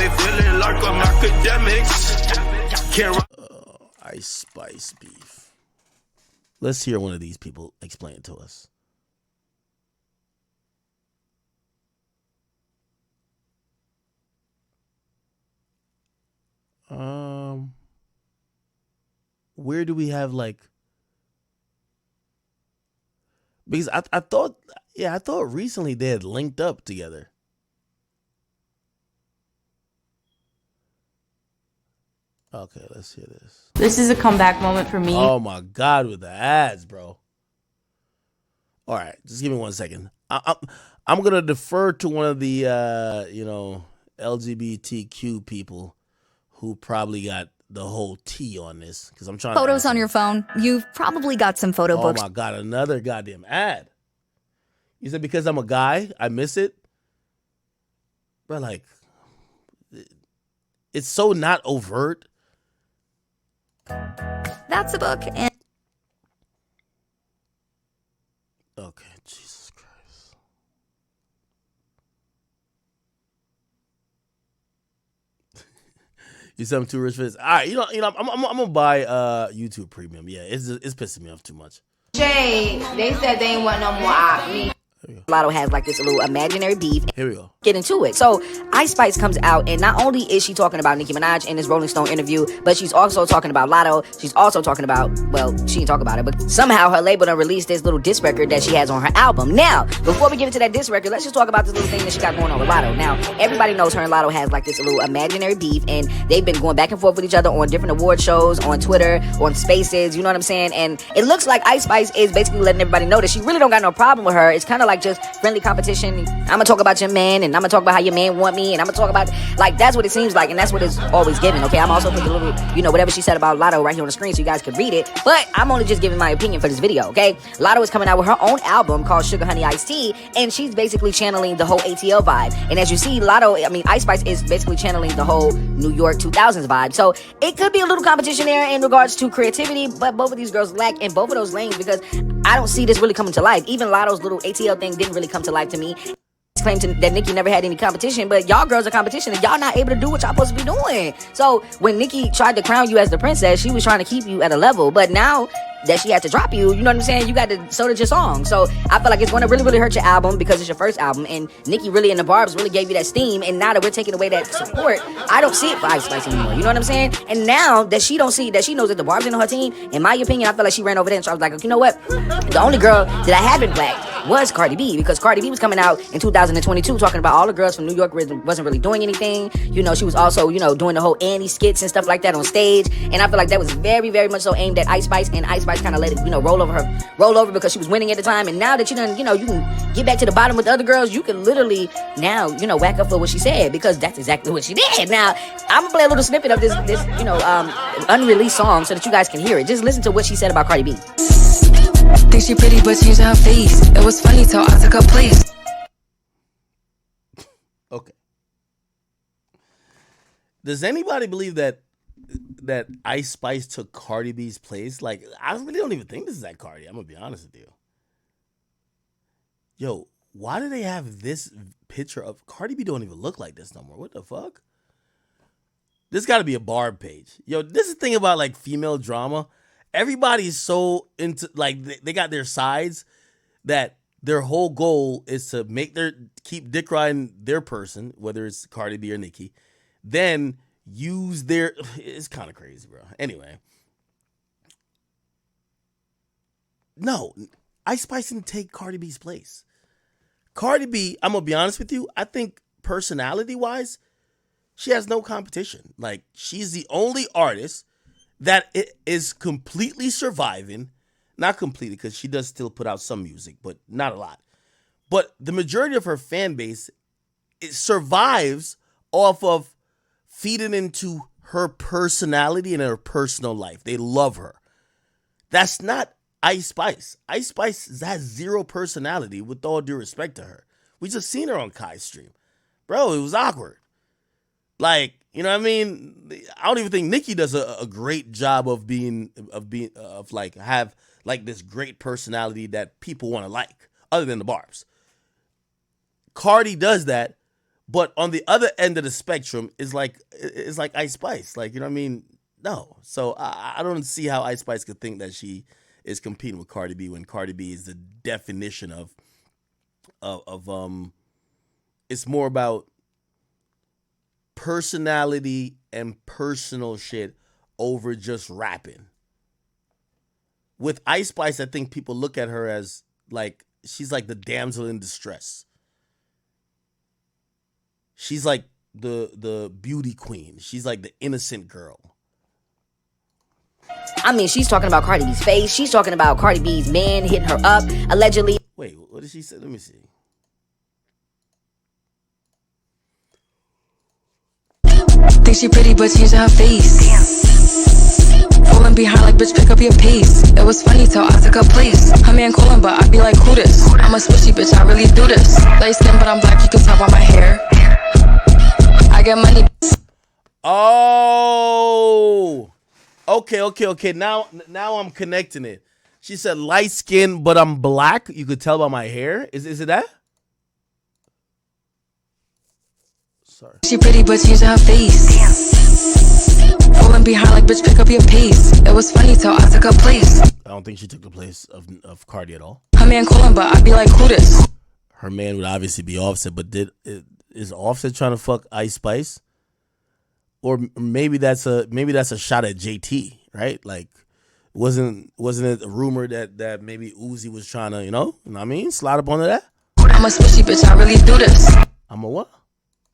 me feeling like I'm Akademiks. Can't Ice Spice beef. Let's hear one of these people explain it to us. Where do we have like? Because I thought recently they had linked up together. Okay, let's hear this. This is a comeback moment for me. Oh my God, with the ads, bro. All right, just give me 1 second. I'm gonna defer to one of the LGBTQ people who probably got the whole T on this because I'm trying. Photos on your phone. You've probably got some photo books. Oh my God, another goddamn ad. You said because I'm a guy, I miss it, but like, it's so not overt. That's a book. And Okay, Jesus Christ. You said I'm too rich for this. All right, I'm gonna buy YouTube Premium. Yeah, it's pissing me off too much. Shay, they said they ain't want no more meat. Latto has like this little imaginary beef. Here we go. Get into it. So Ice Spice comes out, and not only is she talking about Nicki Minaj in this Rolling Stone interview, but she's also talking about Latto. She's also talking about, well, she didn't talk about it, but somehow her label done released this little diss record that she has on her album. Now, before we get into that diss record, let's just talk about this little thing that she got going on with Latto. Now, everybody knows her and Latto has like this little imaginary beef, and they've been going back and forth with each other on different award shows, on Twitter, on Spaces, you know what I'm saying? And it looks like Ice Spice is basically letting everybody know that she really don't got no problem with her. It's kind of like just friendly competition. I'm gonna talk about your man, and I'm gonna talk about how your man want me, and I'm gonna talk about, like, that's what it seems like, and that's what it's always given. Okay, I'm also putting a little, whatever she said about Latto right here on the screen so you guys could read it, but I'm only just giving my opinion for this video. Okay, Latto is coming out with her own album called Sugar Honey Iced Tea, and she's basically channeling the whole ATL vibe. And as you see, Ice Spice is basically channeling the whole New York 2000s vibe. So it could be a little competition there in regards to creativity, but both of these girls lack in both of those lanes because I don't see this really coming to life. Even Latto's little ATL thing didn't really come to life to me. Claim that Nicki never had any competition, but y'all girls are competition and y'all not able to do what y'all supposed to be doing. So when Nicki tried to crown you as the princess, she was trying to keep you at a level, but now that she had to drop you, you know what I'm saying? You got to soda your song. So I feel like it's going to really, really hurt your album because it's your first album, and Nicki really and the Barbs really gave you that steam, and now that we're taking away that support, I don't see it for Ice Spice anymore. You know what I'm saying? And now that she knows that the Barbs in her team, in my opinion, I feel like she ran over there, and so I was like, you know what? The only girl that I haven't blacked was Cardi B, because Cardi B was coming out in 2022 talking about all the girls from New York wasn't really doing anything. She was also, doing the whole Annie skits and stuff like that on stage, and I feel like that was very, very much so aimed at Ice Spice, and Ice Spice kind of let it, roll over because she was winning at the time. And now that you can get back to the bottom with the other girls, you can literally now, whack up for what she said, because that's exactly what she did. Now, I'm gonna play a little snippet of this unreleased song so that you guys can hear it. Just listen to what she said about Cardi B. Think she pretty, but changing her face. It was funny till I took her place. Okay. Does anybody believe that Ice Spice took Cardi B's place? Like, I really don't even think this is that Cardi. I'm gonna be honest with you. Yo, why do they have this picture of Cardi B? Don't even look like this no more. What the fuck? This got to be a Barb page. Yo, this is the thing about like female drama. Everybody's so into, like, they got their sides that their whole goal is to keep dick riding their person, whether it's Cardi B or Nicki, then use it's kind of crazy, bro. Anyway. No, Ice Spice didn't take Cardi B's place. Cardi B, I'm going to be honest with you, I think personality-wise, she has no competition. Like, she's the only artist that is completely surviving. Not completely, because she does still put out some music, but not a lot. But the majority of her fan base, it survives off of feeding into her personality and her personal life. They love her. That's not Ice Spice. Ice Spice has zero personality, with all due respect to her. We just seen her on Kai's stream. Bro, it was awkward. Like, you know what I mean? I don't even think Nicki does a great job of have like this great personality that people want to like, other than the Barbs. Cardi does that, But on the other end of the spectrum is like Ice Spice. Like, you know what I mean? No. So I don't see how Ice Spice could think that she is competing with Cardi B when Cardi B is the definition of it's more about personality and personal shit over just rapping. With Ice Spice, I think people look at her as like she's like the damsel in distress. She's like the beauty queen. She's like the innocent girl. I mean, she's talking about Cardi B's face. She's talking about Cardi B's man hitting her up, allegedly. Wait, what did she say? Let me see. Think she pretty, but she's her face. Falling behind like, bitch, pick up your pace. It was funny till I took her place. Her man calling, but I be like, who this? I'm a swishy bitch, I really do this. Light skin, but I'm black, you can tell by my hair. I get money. Oh, okay. Now I'm connecting it. She said light skin, but I'm black. You could tell by my hair. Is it that? Sorry. She pretty, but she's her face. Falling behind like, bitch, pick up your pace. It was funny till I took her place. I don't think she took the place of Cardi at all. Her man calling, but I be like, who this? Her man would obviously be Offset, but is Offset trying to fuck Ice Spice? Or maybe that's a shot at JT, right? Like, wasn't it a rumor that maybe Uzi was trying to, you know what I mean, slide up onto that? I'm a swishy bitch, I really do this. I'm a what?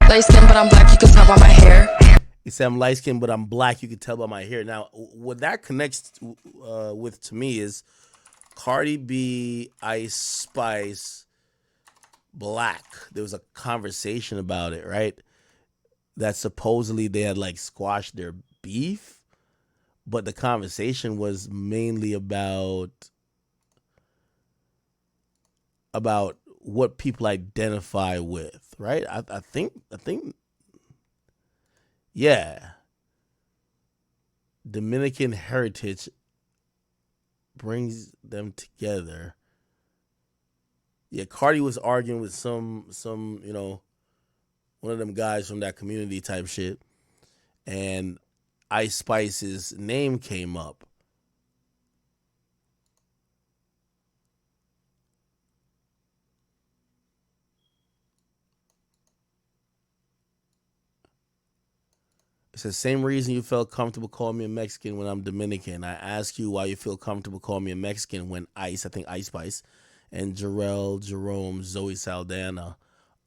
Light skin, but I'm black, you can tell by my hair. He said I'm light skinned, but I'm black. You can tell by my hair. Now, what that connects with to me is Cardi B, Ice Spice, Black. There was a conversation about it, right? That supposedly they had like squashed their beef, but the conversation was mainly about what people identify with, right? I think, yeah. Dominican heritage brings them together. Yeah, Cardi was arguing with some, you know, one of them guys from that community type shit, and Ice Spice's name came up. It's the same reason you felt comfortable calling me a Mexican when I'm Dominican. I ask you why you feel comfortable calling me a Mexican when Ice Spice, and Jarrell, Jerome, Zoe Saldana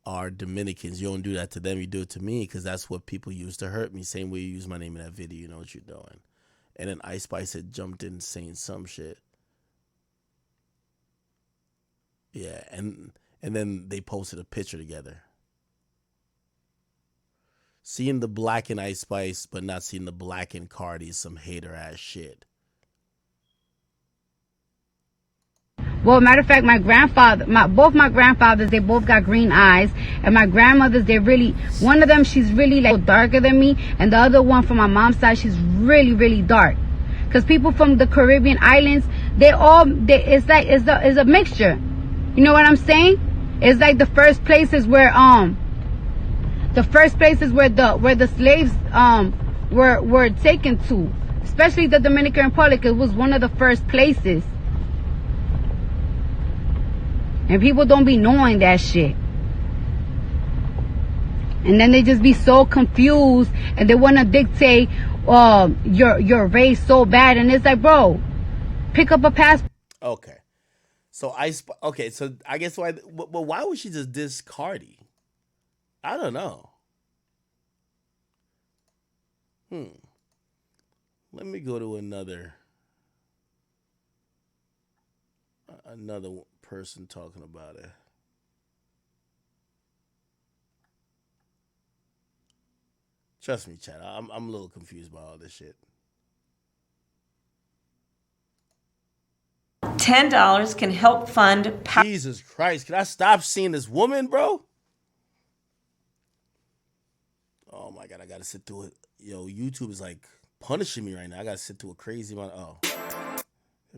are Dominicans. You don't do that to them. You do it to me because that's what people use to hurt me. Same way you use my name in that video. You know what you're doing. And then Ice Spice had jumped in saying some shit. Yeah, and then they posted a picture together. Seeing the black in Ice Spice, but not seeing the black in Cardi is some hater ass shit. Well, matter of fact, both my grandfathers, they both got green eyes, and my grandmothers, one of them, she's really like darker than me, and the other one from my mom's side, she's really, really dark. Because people from the Caribbean islands, it's a mixture. You know what I'm saying? It's like the first places where the slaves were taken to, especially the Dominican Republic. It was one of the first places. And people don't be knowing that shit. And then they just be so confused and they want to dictate your race so bad. And it's like, bro, pick up a passport. Okay. So so I guess but why would she just diss Cardi? I don't know. Let me go to another person talking about it. Trust me, Chad. I'm a little confused by all this shit. $10 can help fund. Jesus Christ! Can I stop seeing this woman, bro? Oh my God! I gotta sit through it. Yo, YouTube is like punishing me right now. I gotta sit through a crazy amount.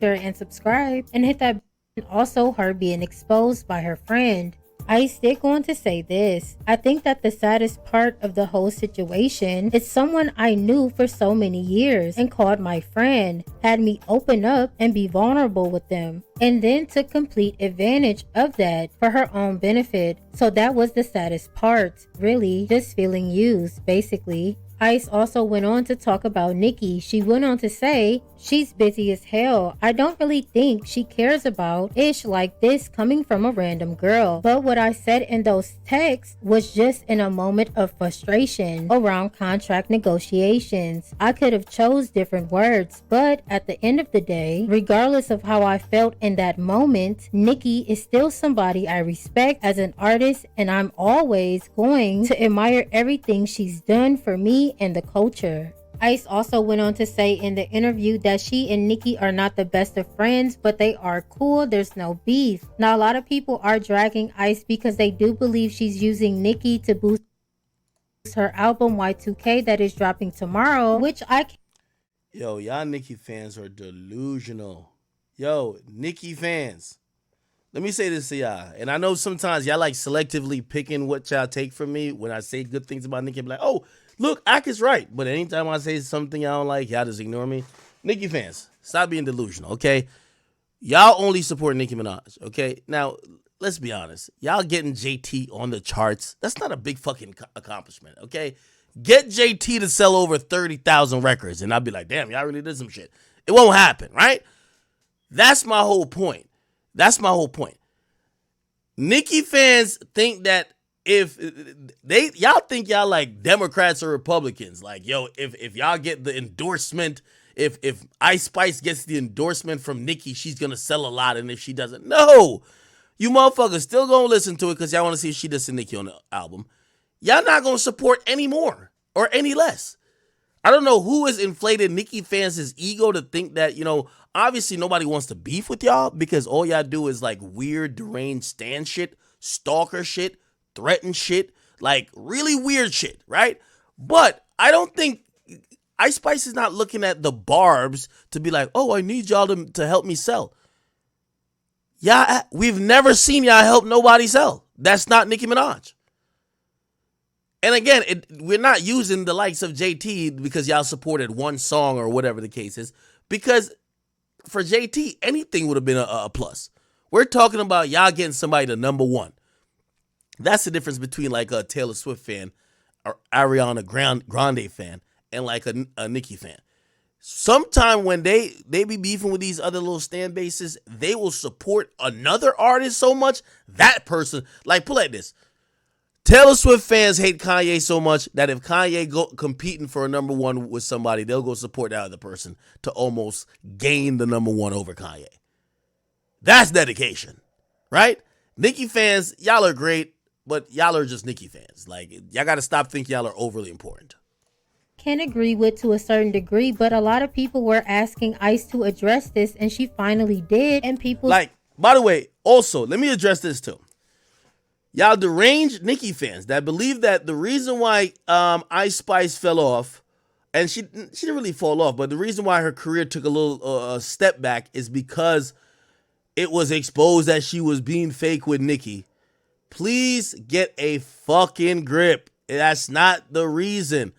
Share and subscribe and hit that. Also, her being exposed by her friend Ice did go on to say this. I think that the saddest part of the whole situation is someone I knew for so many years and called my friend, had me open up and be vulnerable with them, and then took complete advantage of that for her own benefit. So that was the saddest part, really, just feeling used, basically. Ice also went on to talk about Nicki. She went on to say, she's busy as hell. I don't really think she cares about ish like this coming from a random girl. But what I said in those texts was just in a moment of frustration around contract negotiations. I could have chose different words, but at the end of the day, regardless of how I felt in that moment, Nicki is still somebody I respect as an artist, and I'm always going to admire everything she's done for me and the culture. Ice also went on to say in the interview that she and Nicki are not the best of friends, but they are cool. There's no beef. Now, a lot of people are dragging Ice because they do believe she's using Nicki to boost her album Y2K that is dropping tomorrow, which I can't. Yo, y'all Nicki fans are delusional. Yo, Nicki fans. Let me say this to y'all. And I know sometimes y'all like selectively picking what y'all take from me when I say good things about Nicki. Be like, oh, look, Ak is right. But anytime I say something y'all don't like, y'all just ignore me. Nicki fans, stop being delusional, okay? Y'all only support Nicki Minaj, okay? Now, let's be honest. Y'all getting JT on the charts, that's not a big fucking accomplishment, okay? Get JT to sell over 30,000 records, and I'll be like, damn, y'all really did some shit. It won't happen, right? That's my whole point. Nicki fans think that if y'all think y'all like Democrats or Republicans, like, yo, if y'all get the endorsement, if Ice Spice gets the endorsement from Nicki, she's gonna sell a lot, and if she doesn't, no, you motherfuckers still gonna listen to it because y'all want to see if she does Nicki on the album. Y'all not gonna support any more or any less. I don't know who has inflated Nicki fans' ego to think that, you know, obviously nobody wants to beef with y'all because all y'all do is like weird, deranged stan shit, stalker shit, threaten shit, like really weird shit, right? But I don't think Ice Spice is not looking at the barbs to be like, oh, I need y'all to help me sell. Yeah, we've never seen y'all help nobody sell. That's not Nicki Minaj. And again, we're not using the likes of JT because y'all supported one song or whatever the case is. Because for JT, anything would have been a plus. We're talking about y'all getting somebody to number one. That's the difference between like a Taylor Swift fan or Ariana Grande fan and like a Nicki fan. Sometime when they be beefing with these other little stand bases, they will support another artist so much, that person, like put like this. Taylor Swift fans hate Kanye so much that if Kanye go competing for a number one with somebody, they'll go support that other person to almost gain the number one over Kanye. That's dedication, right? Nicki fans, y'all are great, but y'all are just Nicki fans. Like, y'all got to stop thinking y'all are overly important. Can agree with to a certain degree, but a lot of people were asking Ice to address this, and she finally did, and people... Like, by the way, also, let me address this too. Y'all deranged Nicki fans that believe that the reason why Ice Spice fell off, and she didn't really fall off, but the reason why her career took a little step back is because it was exposed that she was being fake with Nicki. Please get a fucking grip. That's not the reason.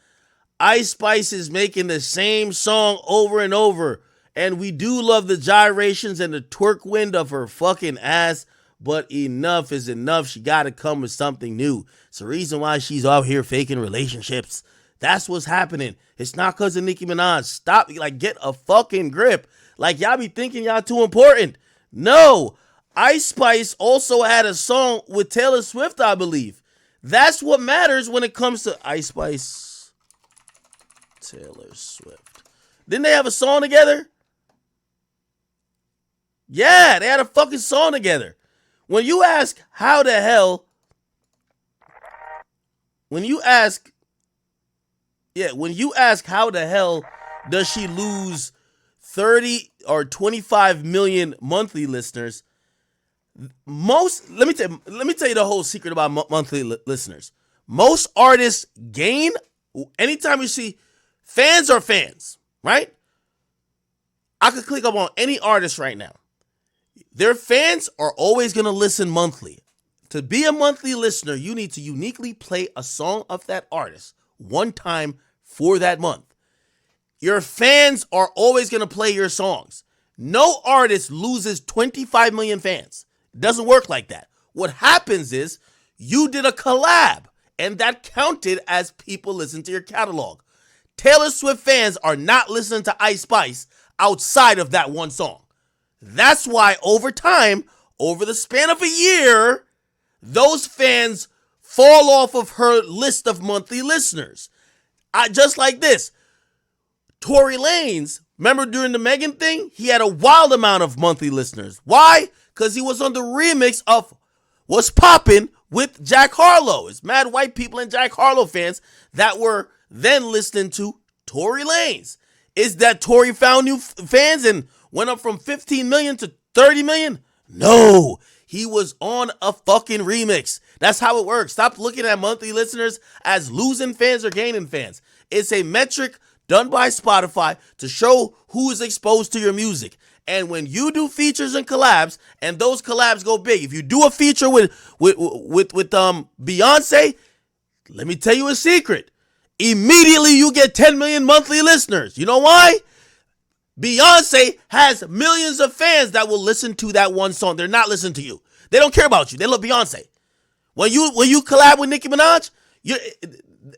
Ice Spice is making the same song over and over, and we do love the gyrations and the twerk wind of her fucking ass. But enough is enough. She got to come with something new. It's the reason why she's out here faking relationships. That's what's happening. It's not because of Nicki Minaj. Stop. Like, get a fucking grip. Like, y'all be thinking y'all too important. No. Ice Spice also had a song with Taylor Swift, I believe. That's what matters when it comes to Ice Spice, Taylor Swift. Didn't they have a song together? Yeah, they had a fucking song together. When you ask how the hell does she lose 30 or 25 million monthly listeners, let me tell you the whole secret about monthly listeners. Most artists gain anytime you see fans are fans, right? I could click up on any artist right now. Their fans are always going to listen monthly To be a monthly listener, you need to uniquely play a song of that artist one time for that month. Your fans are always going to play your songs. No artist loses 25 million fans. It doesn't work like that. What happens is you did a collab, and that counted as people listen to your catalog. Taylor Swift fans are not listening to Ice Spice outside of that one song. That's why over time, over the span of a year, those fans fall off of her list of monthly listeners. Just like this. Tory Lanez, remember during the Megan thing? He had a wild amount of monthly listeners. Why? Because he was on the remix of What's Poppin' with Jack Harlow. It's mad white people and Jack Harlow fans that were then listening to Tory Lanez. Is that Tory found new fans and went up from 15 million to 30 million? No, he was on a fucking remix. That's how it works. Stop looking at monthly listeners as losing fans or gaining fans. It's a metric done by Spotify to show who is exposed to your music. And when you do features and collabs, and those collabs go big, if you do a feature with Beyonce, let me tell you a secret. Immediately you get 10 million monthly listeners. You know why? Beyonce has millions of fans that will listen to that one song. They're not listening to you. They don't care about you. They love Beyonce. When you collab with Nicki Minaj,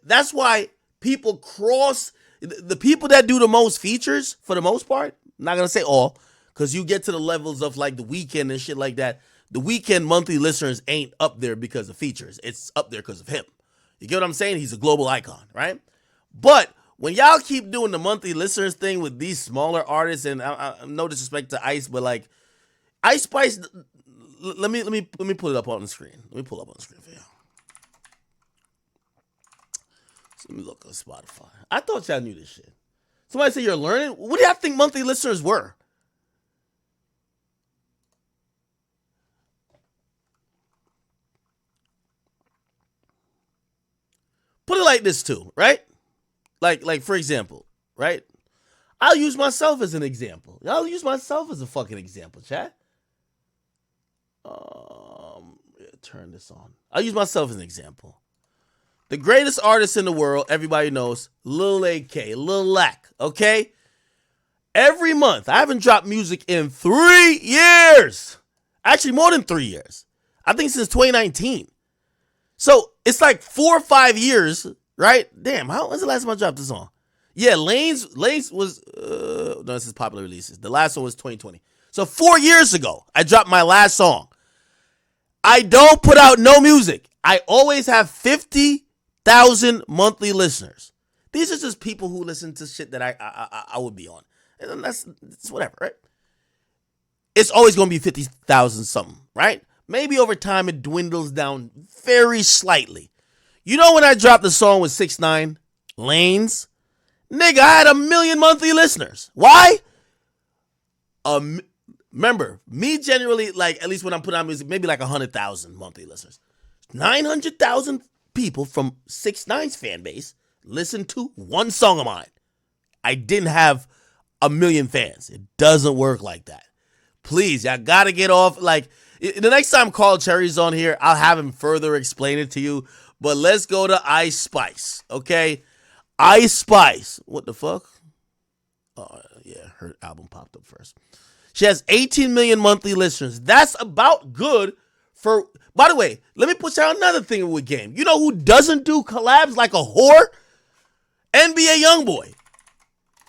that's why people cross. The people that do the most features, for the most part, I'm not going to say all, because you get to the levels of like The Weeknd and shit like that. The Weeknd monthly listeners ain't up there because of features. It's up there because of him. You get what I'm saying? He's a global icon, right? But when y'all keep doing the monthly listeners thing with these smaller artists, and no disrespect to Ice, but like Ice Spice, let me pull it up on the screen. Let me pull it up on the screen for y'all. So let me look on Spotify. I thought y'all knew this shit. Somebody say you're learning. What do y'all think monthly listeners were? Put it like this too, right? Like for example, right? I'll use myself as an example. I'll use myself as a fucking example, chat. Turn this on. I'll use myself as an example. The greatest artist in the world, everybody knows, Lil AK, Lil Lack, okay? Every month, I haven't dropped music in 3 years. Actually, more than 3 years. I think since 2019. So, it's like 4 or 5 years, right? Damn, when's the last time I dropped this song? Yeah, Lane's was, no, this is popular releases. The last one was 2020. So, 4 years ago, I dropped my last song. I don't put out no music. I always have 50,000 monthly listeners. These are just people who listen to shit that I would be on. And that's whatever, right? It's always going to be 50,000 something, right? Maybe over time it dwindles down very slightly. You know when I dropped the song with 6ix9ine, Lanes? Nigga, I had 1 million monthly listeners. Why? Remember, me generally, like, at least when I'm putting out music, maybe like 100,000 monthly listeners. 900,000 people from 6ix9ine's fan base listen to one song of mine. I didn't have 1 million fans. It doesn't work like that. Please, y'all gotta get off. Like, the next time Carl Cherry's on here, I'll have him further explain it to you. But let's go to Ice Spice, okay? Ice Spice. What the fuck? Oh, yeah, her album popped up first. She has 18 million monthly listeners. That's about good for... By the way, let me put out another thing with game. You know who doesn't do collabs like a whore? NBA Youngboy.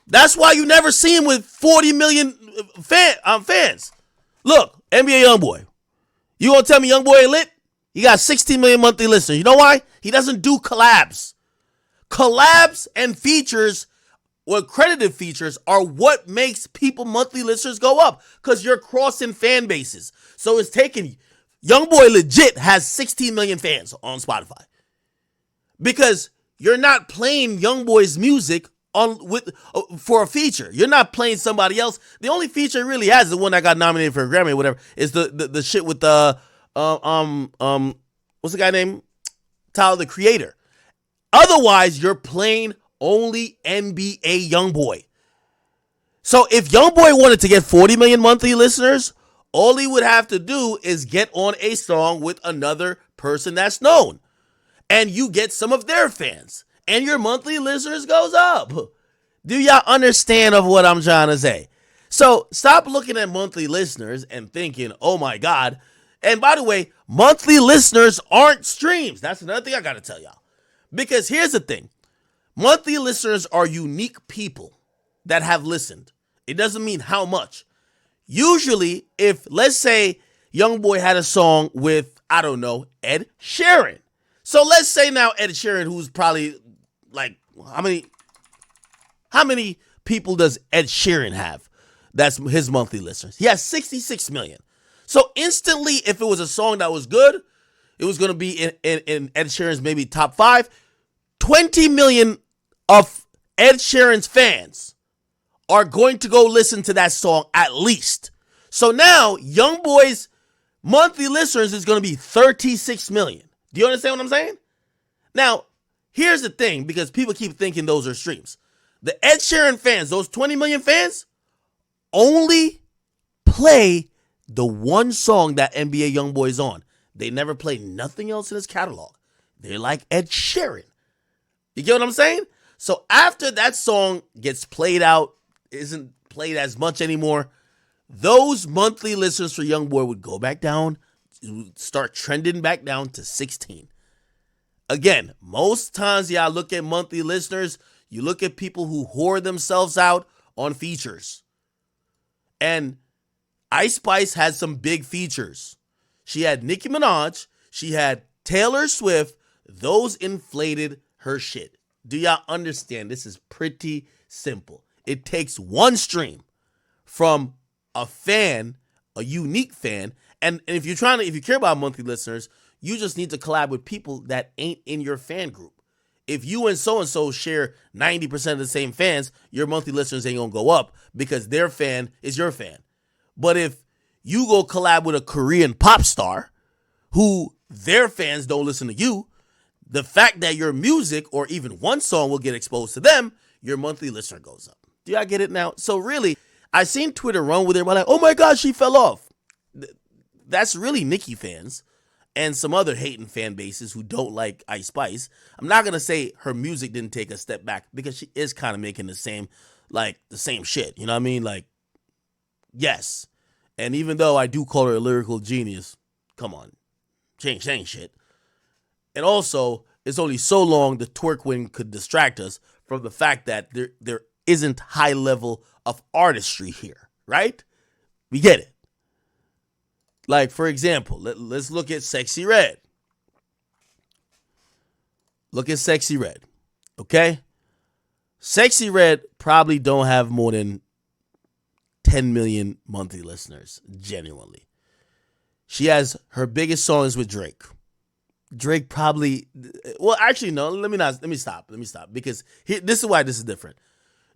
That's why you never see him with 40 million fans. Look, NBA Youngboy. You gonna tell me Youngboy ain't lit? He got 16 million monthly listeners. You know why? He doesn't do collabs. Collabs and features, or credited features, are what makes people monthly listeners go up. Because you're crossing fan bases. So it's taking... Youngboy legit has 16 million fans on Spotify. Because you're not playing Youngboy's music for a feature. You're not playing somebody else. The only feature it really has, the one that got nominated for a Grammy or whatever, is the shit with the what's the guy named? Tyler, the Creator. Otherwise, you're playing only NBA Youngboy. So if Youngboy wanted to get 40 million monthly listeners, All he would have to do is get on a song with another person that's known. And you get some of their fans. And your monthly listeners goes up. Do y'all understand of what I'm trying to say? So stop looking at monthly listeners and thinking, oh my God. And by the way, monthly listeners aren't streams. That's another thing I got to tell y'all. Because here's the thing. Monthly listeners are unique people that have listened. It doesn't mean how much. Usually, if, let's say, YoungBoy had a song with, I don't know, Ed Sheeran. So let's say now Ed Sheeran, who's probably like, how many people does Ed Sheeran have? That's his monthly listeners. He has 66 million. So instantly, if it was a song that was good, it was going to be in Ed Sheeran's maybe top 5. 20 million of Ed Sheeran's fans are going to go listen to that song at least. So now, YoungBoy's monthly listeners is going to be 36 million. Do you understand what I'm saying? Now, here's the thing, because people keep thinking those are streams. The Ed Sheeran fans, those 20 million fans, only play the one song that NBA YoungBoy is on. They never play nothing else in his catalog. They're like Ed Sheeran. You get what I'm saying? So after that song gets played out, isn't played as much anymore, those monthly listeners for YoungBoy would go back down, start trending back down to 16. Again, most times y'all look at monthly listeners, you look at people who whore themselves out on features. And Ice Spice had some big features. She had Nicki Minaj, she had Taylor Swift. Those inflated her shit. Do y'all understand? This is pretty simple. It takes one stream from a fan, a unique fan, and if you care about monthly listeners, you just need to collab with people that ain't in your fan group. If you and so share 90% of the same fans, your monthly listeners ain't gonna go up because their fan is your fan. But if you go collab with a Korean pop star who their fans don't listen to you, the fact that your music or even one song will get exposed to them, your monthly listener goes up. Do y'all get it now? So really, I seen Twitter run with it. We're like, oh my God, she fell off. That's really Nicki fans and some other hating fan bases who don't like Ice Spice. I'm not going to say her music didn't take a step back because she is kind of making the same shit. You know what I mean? Like, yes. And even though I do call her a lyrical genius, come on, she ain't saying shit. And also, it's only so long the twerk win could distract us from the fact that there isn't high level of artistry here, right? We get it. Like, for example, let's look at Sexy Red. Look at Sexy Red, okay? Sexy Red probably don't have more than 10 million monthly listeners, genuinely. She has her biggest songs with Drake. Drake probably, well, actually, no, let me stop, because this is why this is different.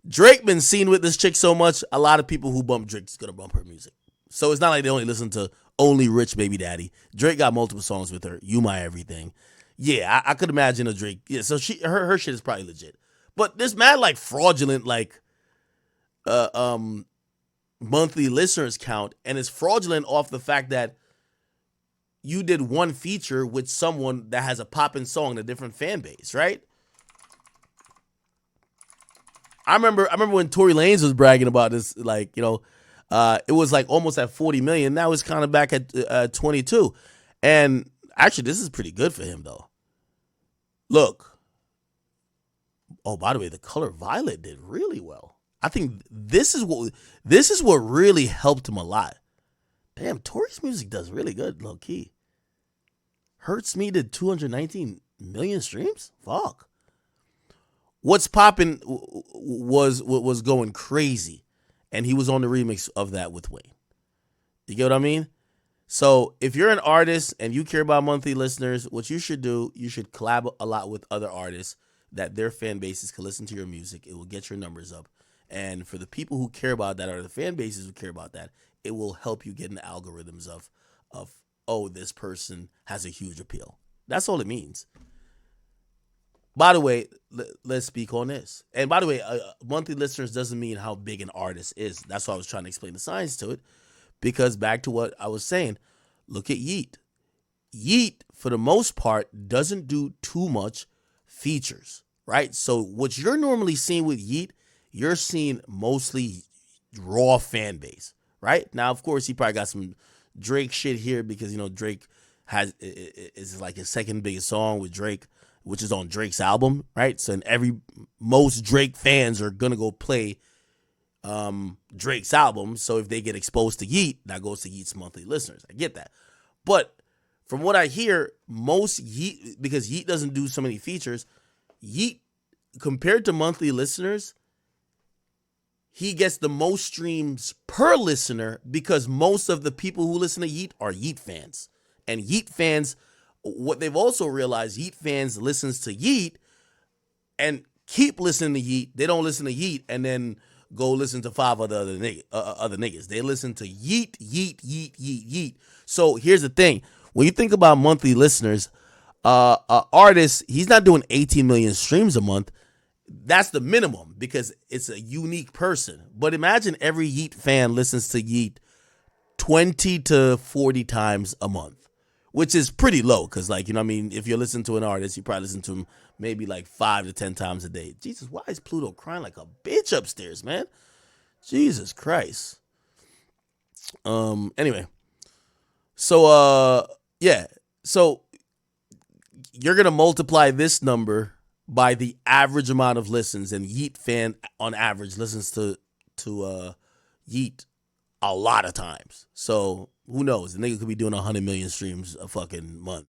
Drake been seen with this chick so much, a lot of people who bump Drake's gonna bump her music. So it's not like they only listen to Only Rich Baby Daddy. Drake got multiple songs with her, You My Everything. Yeah, I could imagine a Drake. Yeah, so her shit is probably legit. But this mad like fraudulent monthly listeners count, and it's fraudulent off the fact that you did one feature with someone that has a poppin' song in a different fan base, right? I remember when Tory Lanez was bragging about this, like, you know, it was like almost at 40 million. Now it's kind of back at 22. And actually, this is pretty good for him, though. Look. Oh, by the way, The Color Violet did really well. I think this is what really helped him a lot. Damn, Tory's music does really good, low key. Hurts Me did 219 million streams? Fuck. What's Poppin' was going crazy, and he was on the remix of that with Wayne. You get what I mean? So if you're an artist and you care about monthly listeners, what you should do, you should collab a lot with other artists that their fan bases can listen to your music. It will get your numbers up. And for the people who care about that, or the fan bases who care about that, it will help you get in the algorithms of oh, this person has a huge appeal. That's all it means. By the way, let's speak on this. And by the way, monthly listeners doesn't mean how big an artist is. That's why I was trying to explain the science to it. Because back to what I was saying, look at Yeet. Yeet, for the most part, doesn't do too much features, right? So what you're normally seeing with Yeet, you're seeing mostly raw fan base, right? Now, of course, he probably got some Drake shit here because, Drake is like his second biggest song with Drake, which is on Drake's album, right? So most Drake fans are gonna go play Drake's album. So if they get exposed to Yeet, that goes to Yeet's monthly listeners. I get that. But from what I hear, most Yeet, because Yeet doesn't do so many features, Yeet, compared to monthly listeners, he gets the most streams per listener because most of the people who listen to Yeet are Yeet fans. And Yeet fans, what they've also realized, Yeet fans listens to Yeet and keep listening to Yeet. They don't listen to Yeet and then go listen to 5 other niggas. They listen to Yeet, Yeet, Yeet, Yeet, Yeet. So here's the thing. When you think about monthly listeners, artist, he's not doing 18 million streams a month. That's the minimum because it's a unique person. But imagine every Yeet fan listens to Yeet 20 to 40 times a month, which is pretty low because, if you listen to an artist, you probably listen to him maybe like 5 to 10 times a day. Jesus, why is Pluto crying like a bitch upstairs, man? Jesus Christ. Anyway. So, yeah. So, you're going to multiply this number by the average amount of listens, and Yeet fan, on average, listens to Yeet a lot of times. So, who knows? The nigga could be doing 100 million streams a fucking month.